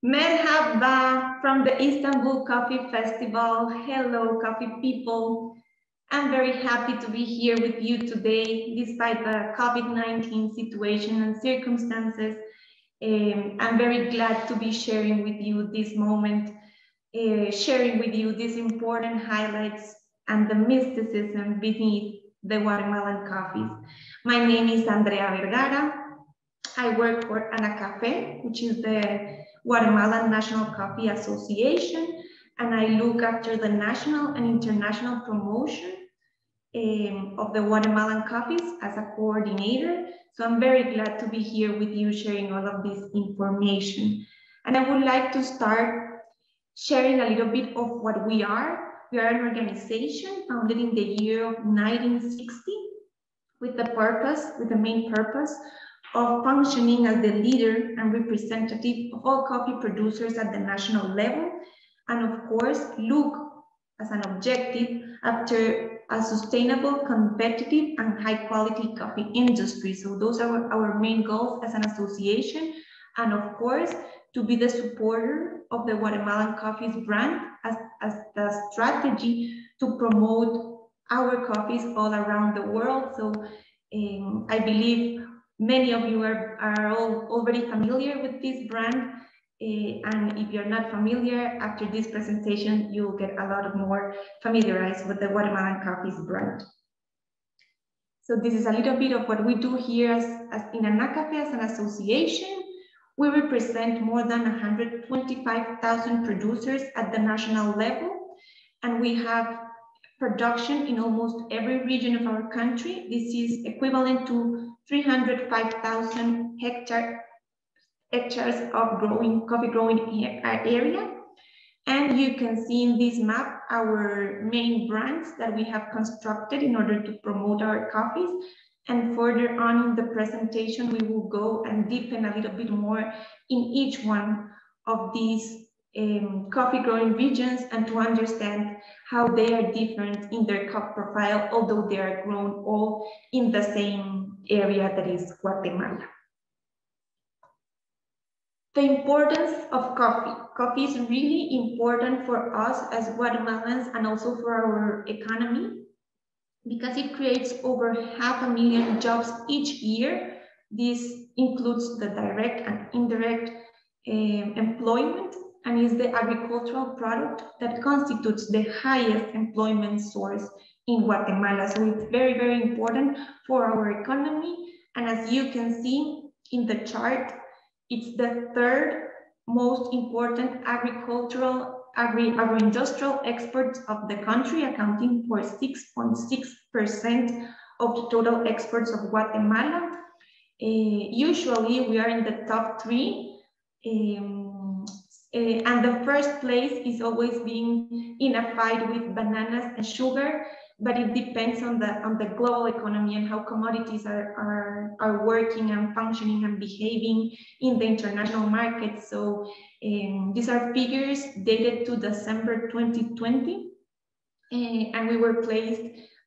Merhaba from the Istanbul Coffee Festival. Hello, coffee people. I'm very happy to be here with you today, despite the COVID-19 situation and circumstances. I'm very glad to be sharing with you this moment, sharing with you these important highlights and the mysticism beneath the Guatemalan coffees. My name is Andrea Vergara. I work for AGACAFE, which is the Guatemalan National Coffee Association, and I look after the national and international promotion of the Guatemalan coffees as a coordinator. So I'm very glad to be here with you sharing all of this information. And I would like to start sharing a little bit of what we are. We are an organization founded in the year of 1960 with the main purpose of functioning as the leader and representative of all coffee producers at the national level, and of course, look as an objective after a sustainable, competitive, and high-quality coffee industry. So those are our main goals as an association, and of course, to be the supporter of the Guatemalan coffees brand as the strategy to promote our coffees all around the world. So I believe many of you are all already familiar with this brand, and if you're not familiar, after this presentation, you'll get a lot more familiarized with the Guatemalan coffees brand. So this is a little bit of what we do here as in AGACAFE as an association. We represent more than 125,000 producers at the national level, and we have production in almost every region of our country. This is equivalent to 305,000 hectares of coffee growing area. And you can see in this map our main brands that we have constructed in order to promote our coffees. And further on in the presentation, we will go and deepen a little bit more in each one of these coffee growing regions and to understand how they are different in their crop profile, although they are grown all in the same area that is Guatemala. The importance of coffee. Coffee is really important for us as Guatemalans and also for our economy because it creates over 500,000 jobs each year. This includes the direct and indirect employment, and is the agricultural product that constitutes the highest employment source in Guatemala. So it's very, very important for our economy. And as you can see in the chart, it's the third most important agro-industrial export of the country, accounting for 6.6% of the total exports of Guatemala. Usually we are in the top 3. And the first place is always being in a fight with bananas and sugar, but it depends on the global economy and how commodities are working and functioning and behaving in the international market. So these are figures dated to December 2020, and we were placed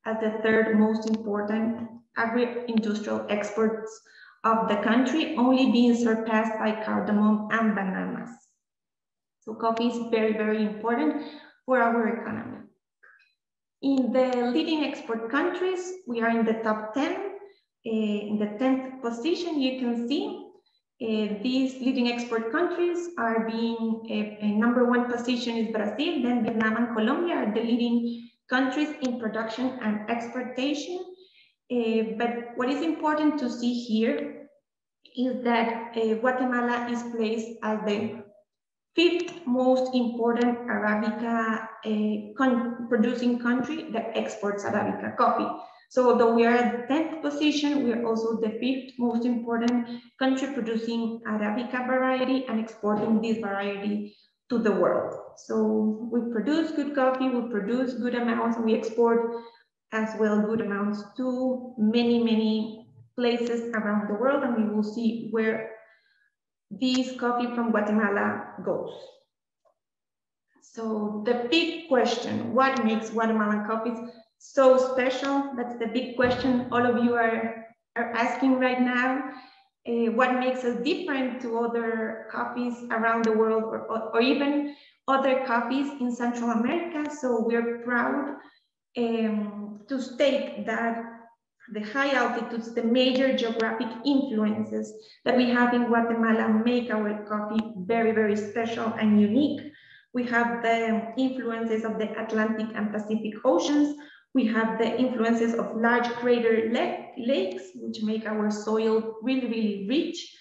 as the third most important agri-industrial exports of the country, only being surpassed by cardamom and bananas. So coffee is very, very important for our economy. In the leading export countries, we are in the top 10. In the 10th position, you can see these leading export countries are being, number 1 position is Brazil, then Vietnam and Colombia are the leading countries in production and exportation. But what is important to see here is that Guatemala is placed as the 5th most important Arabica producing country that exports Arabica coffee. So although we are at the 10th position, we are also the 5th most important country producing Arabica variety and exporting this variety to the world. So we produce good coffee, we produce good amounts, and we export as well good amounts to many, many places around the world, and we will see where this coffee from Guatemala goes. So the big question, what makes Guatemalan coffees so special? That's the big question all of you are asking right now. what makes us different to other coffees around the world, or even other coffees in Central America. So we're proud to state that the high altitudes, the major geographic influences that we have in Guatemala make our coffee very, very special and unique. We have the influences of the Atlantic and Pacific Oceans. We have the influences of large crater lakes, which make our soil really, really rich.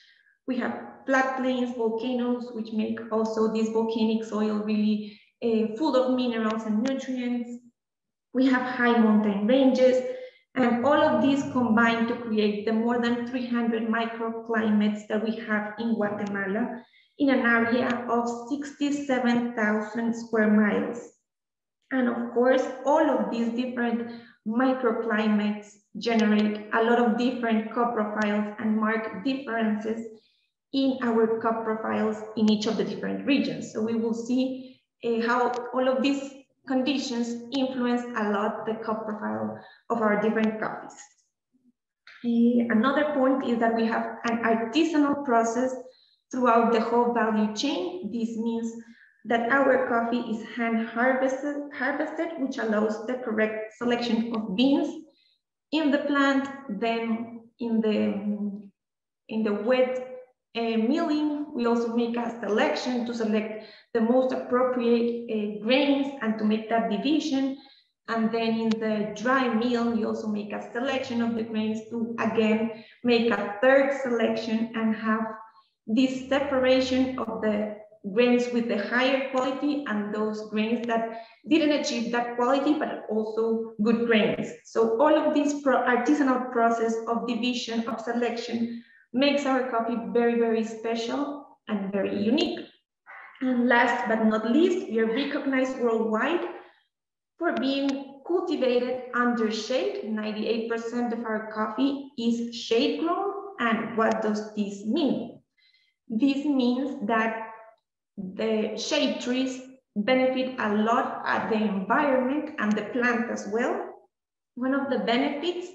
We have flat plains, volcanoes, which make also this volcanic soil really full of minerals and nutrients. We have high mountain ranges, and all of these combine to create the more than 300 microclimates that we have in Guatemala in an area of 67,000 square miles. And of course, all of these different microclimates generate a lot of different cup profiles and mark differences in our cup profiles in each of the different regions. So we will see how all of these conditions influence a lot the cup profile of our different coffees. Another point is that we have an artisanal process throughout the whole value chain. This means that our coffee is hand harvested, which allows the correct selection of beans in the plant, then in the wet milling. We also make a selection to select the most appropriate grains and to make that division. And then in the dry mill, we also make a selection of the grains to again make a third selection and have this separation of the grains with the higher quality and those grains that didn't achieve that quality, but also good grains. So all of this artisanal process of division, of selection, makes our coffee very, very special and very unique. And last but not least, we are recognized worldwide for being cultivated under shade. 98% of our coffee is shade grown. And what does this mean? This means that the shade trees benefit a lot at the environment and the plant as well. One of the benefits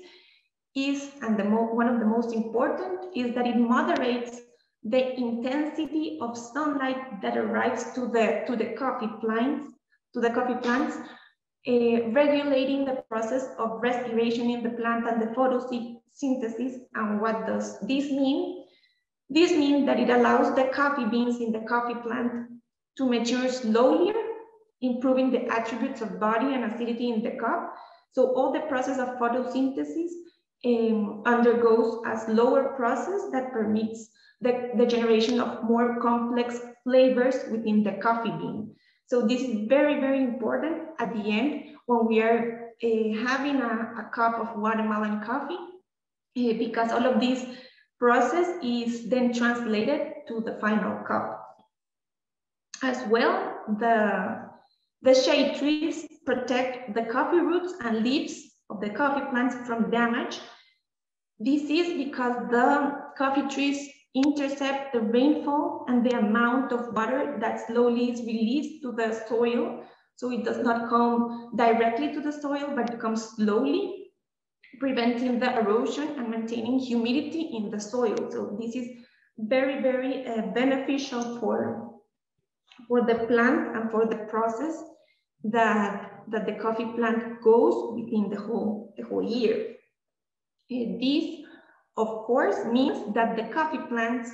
is, and one of the most important, is that it moderates the intensity of sunlight that arrives to the coffee plants, regulating the process of respiration in the plant and the photosynthesis. And what does this mean? This means that it allows the coffee beans in the coffee plant to mature slowly, improving the attributes of body and acidity in the cup. So all the process of photosynthesis undergoes a slower process that permits the generation of more complex flavors within the coffee bean. So this is very, very important at the end when we are having a cup of Guatemalan coffee, because all of this process is then translated to the final cup. As well, the shade trees protect the coffee roots and leaves of the coffee plants from damage. This is because the coffee trees intercept the rainfall and the amount of water that slowly is released to the soil. So it does not come directly to the soil, but it comes slowly, preventing the erosion and maintaining humidity in the soil. So this is very, very beneficial for the plant and for the process that the coffee plant goes within the whole year. This, of course, means that the coffee plants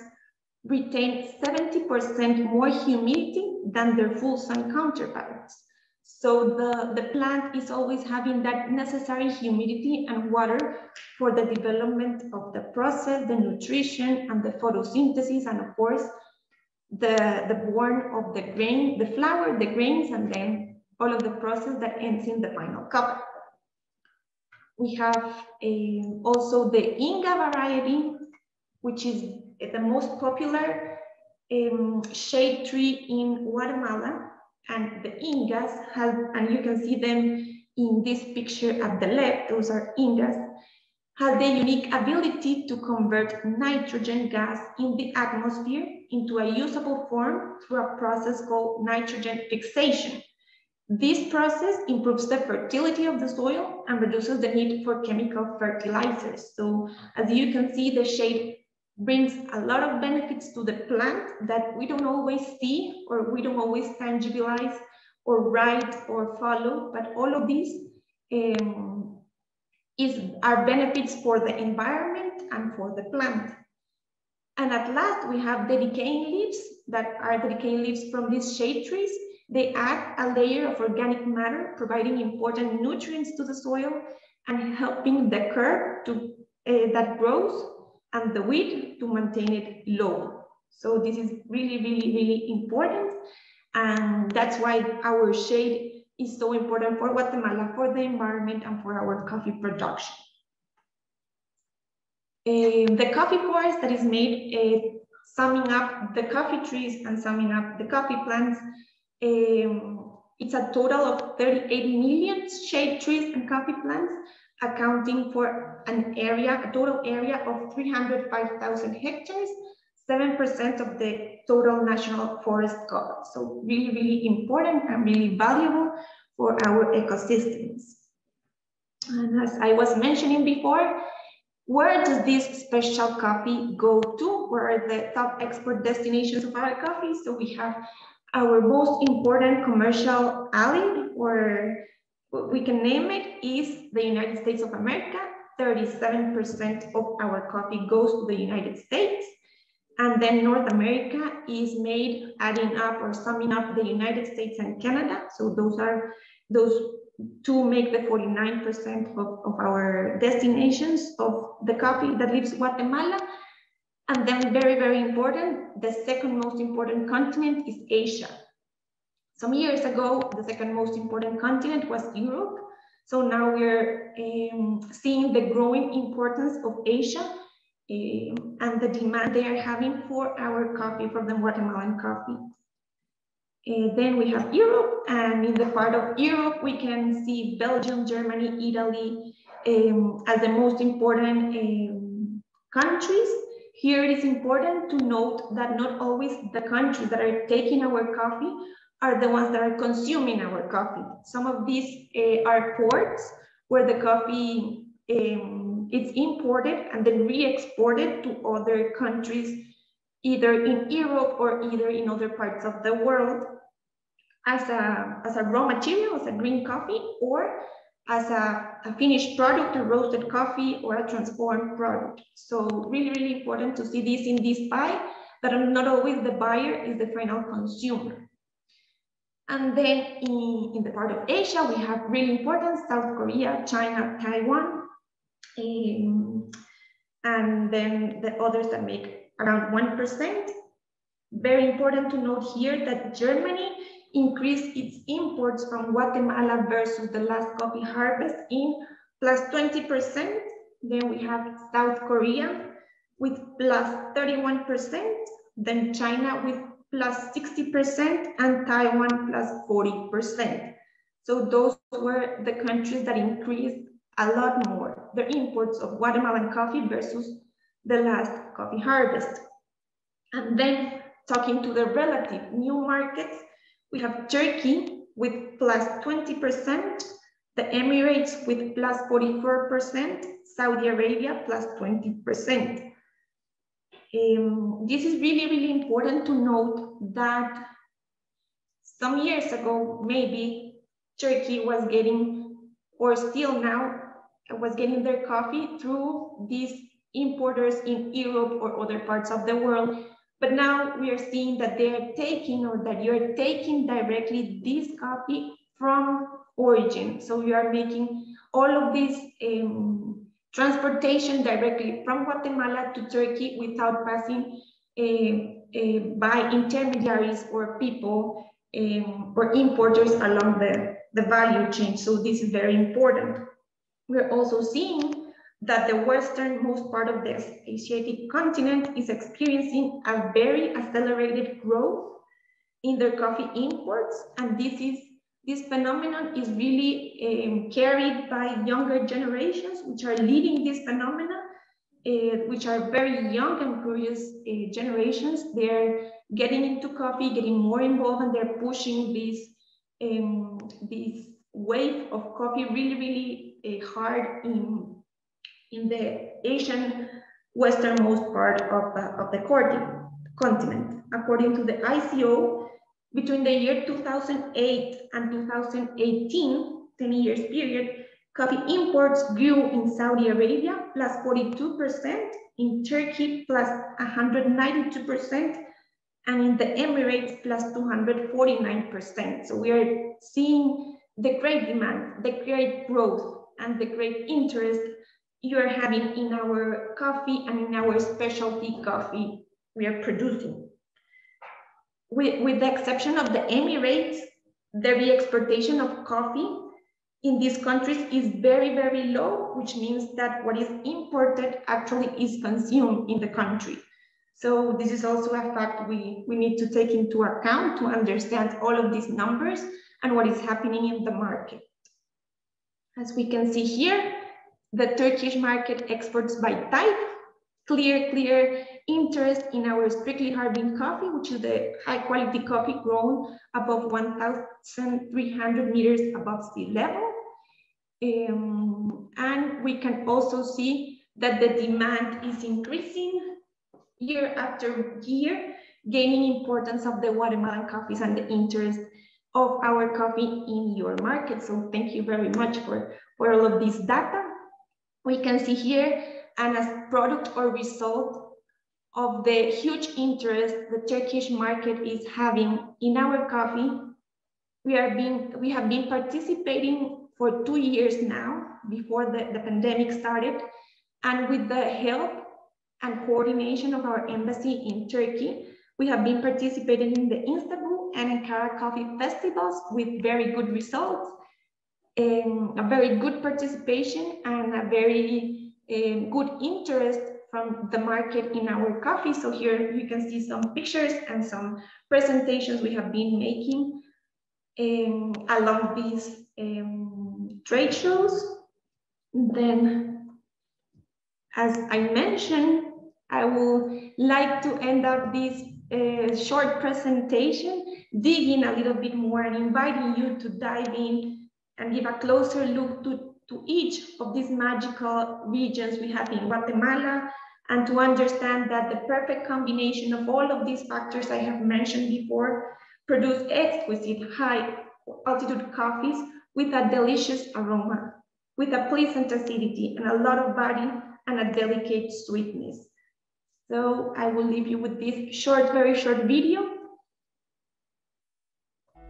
retain 70% more humidity than their full sun counterparts. So the plant is always having that necessary humidity and water for the development of the process, the nutrition, and the photosynthesis, and of course, the born of the grain, the flour, the grains, and then all of the process that ends in the final cup. We have also the Inga variety, which is the most popular shade tree in Guatemala. And the Ingas have, and you can see them in this picture at the left, those are Ingas, have the unique ability to convert nitrogen gas in the atmosphere into a usable form through a process called nitrogen fixation. This process improves the fertility of the soil and reduces the need for chemical fertilizers. So as you can see, the shade brings a lot of benefits to the plant that we don't always see or we don't always tangibilize or write or follow, but all of these are benefits for the environment and for the plant. And at last, we have the decaying leaves that are the decaying leaves from these shade trees. They add a layer of organic matter, providing important nutrients to the soil and helping the curb that grows and the weed to maintain it low. So this is really, really, really important. And that's why our shade is so important for Guatemala, for the environment, and for our coffee production. The coffee forest that is made, summing up the coffee trees and summing up the coffee plants, it's a total of 38 million shade trees and coffee plants, accounting for a total area of 305,000 hectares, 7% of the total national forest cover. So really, really important and really valuable for our ecosystems. And as I was mentioning before, where does this special coffee go to? Where are the top export destinations of our coffee? So we have our most important commercial ally, or we can name it, is the United States of America. 37% of our coffee goes to the United States. And then North America is made adding up or summing up the United States and Canada. So those two make the 49% of our destinations of the coffee that leaves Guatemala. And then very, very important, the second most important continent is Asia. Some years ago, the second most important continent was Europe. So now we're seeing the growing importance of Asia and the demand they are having for our coffee, for the Guatemalan coffee. Then we have Europe, and in the part of Europe, we can see Belgium, Germany, Italy as the most important countries. Here it is important to note that not always the countries that are taking our coffee are the ones that are consuming our coffee. Some of these are ports where the coffee is imported and then re-exported to other countries, either in Europe or either in other parts of the world as a raw material, as a green coffee, or as a finished product, a roasted coffee, or a transformed product. So really, really important to see this in this pie, that not always the buyer is the final consumer. And then in the part of Asia, we have really important South Korea, China, Taiwan, and then the others that make around 1%. Very important to note here that Germany increased its imports from Guatemala versus the last coffee harvest in plus 20%. Then we have South Korea with plus 31%, then China with plus 60%, and Taiwan plus 40%. So those were the countries that increased a lot more their imports of Guatemalan coffee versus the last coffee harvest. And then talking to the relative new markets, we have Turkey with plus 20%, the Emirates with plus 44%, Saudi Arabia plus 20%. This is really, really important to note that some years ago, maybe Turkey was getting, or still now, was getting their coffee through these importers in Europe or other parts of the world. But now we are seeing that they are taking, or that you're taking directly this coffee from origin. So you are making all of this transportation directly from Guatemala to Turkey without passing by intermediaries or people or importers along the value chain. So this is very important. We're also seeing that the westernmost part of the Asiatic continent is experiencing a very accelerated growth in their coffee imports. And this phenomenon is really carried by younger generations, which are leading this phenomenon, which are very young and curious generations. They're getting into coffee, getting more involved, and they're pushing this wave of coffee really, really hard in the Asian westernmost part of the continent. According to the ICO, between the year 2008 and 2018, 10 years period, coffee imports grew in Saudi Arabia, plus 42%, in Turkey, plus 192%, and in the Emirates, plus 249%. So we are seeing the great demand, the great growth, and the great interest you are having in our coffee and in our specialty coffee we are producing. With the exception of the Emirates, the re-exportation of coffee in these countries is very, very low, which means that what is imported actually is consumed in the country. So this is also a fact we need to take into account to understand all of these numbers and what is happening in the market. As we can see here, the Turkish market exports by type, clear interest in our strictly hard-bean coffee, which is the high-quality coffee grown above 1,300 meters above sea level. And we can also see that the demand is increasing year after year, gaining importance of the Guatemalan coffees and the interest of our coffee in your market. So thank you very much for all of this data. We can see here, and as product or result of the huge interest the Turkish market is having in our coffee, we have been participating for 2 years now, before the pandemic started, and with the help and coordination of our embassy in Turkey, we have been participating in the Istanbul and Ankara coffee festivals with very good results, a very good participation, and a very good interest from the market in our coffee. So here you can see some pictures and some presentations we have been making along these trade shows. Then, as I mentioned, I would like to end up this short presentation, digging a little bit more and inviting you to dive in and give a closer look to each of these magical regions we have in Guatemala, and to understand that the perfect combination of all of these factors I have mentioned before produce exquisite high altitude coffees with a delicious aroma, with a pleasant acidity and a lot of body and a delicate sweetness. So I will leave you with this very short video.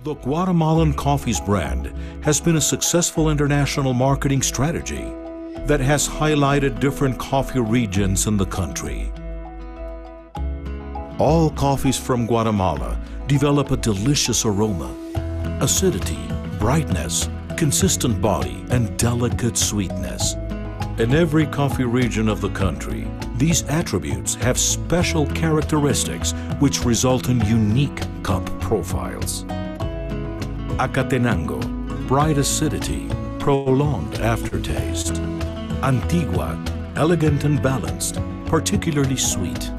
The Guatemalan Coffees brand has been a successful international marketing strategy that has highlighted different coffee regions in the country. All coffees from Guatemala develop a delicious aroma, acidity, brightness, consistent body, and delicate sweetness. In every coffee region of the country, these attributes have special characteristics which result in unique cup profiles. Acatenango, bright acidity, prolonged aftertaste. Antigua, elegant and balanced, particularly sweet.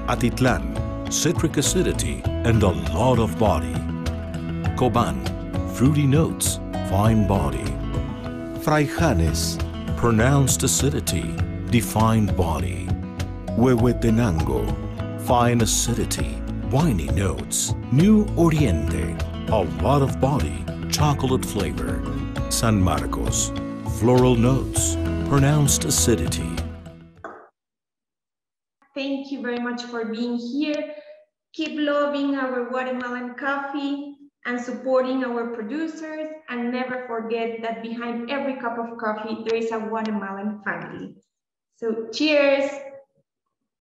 Atitlan, citric acidity and a lot of body. Coban, fruity notes, fine body. Fraijanes, pronounced acidity, defined body. Huehuetenango, fine acidity, winey notes. New Oriente, a lot of body, chocolate flavor. San Marcos, floral notes, pronounced acidity. Thank you very much for being here. Keep loving our Guatemalan coffee and supporting our producers, and never forget that behind every cup of coffee there is a Guatemalan family. So cheers.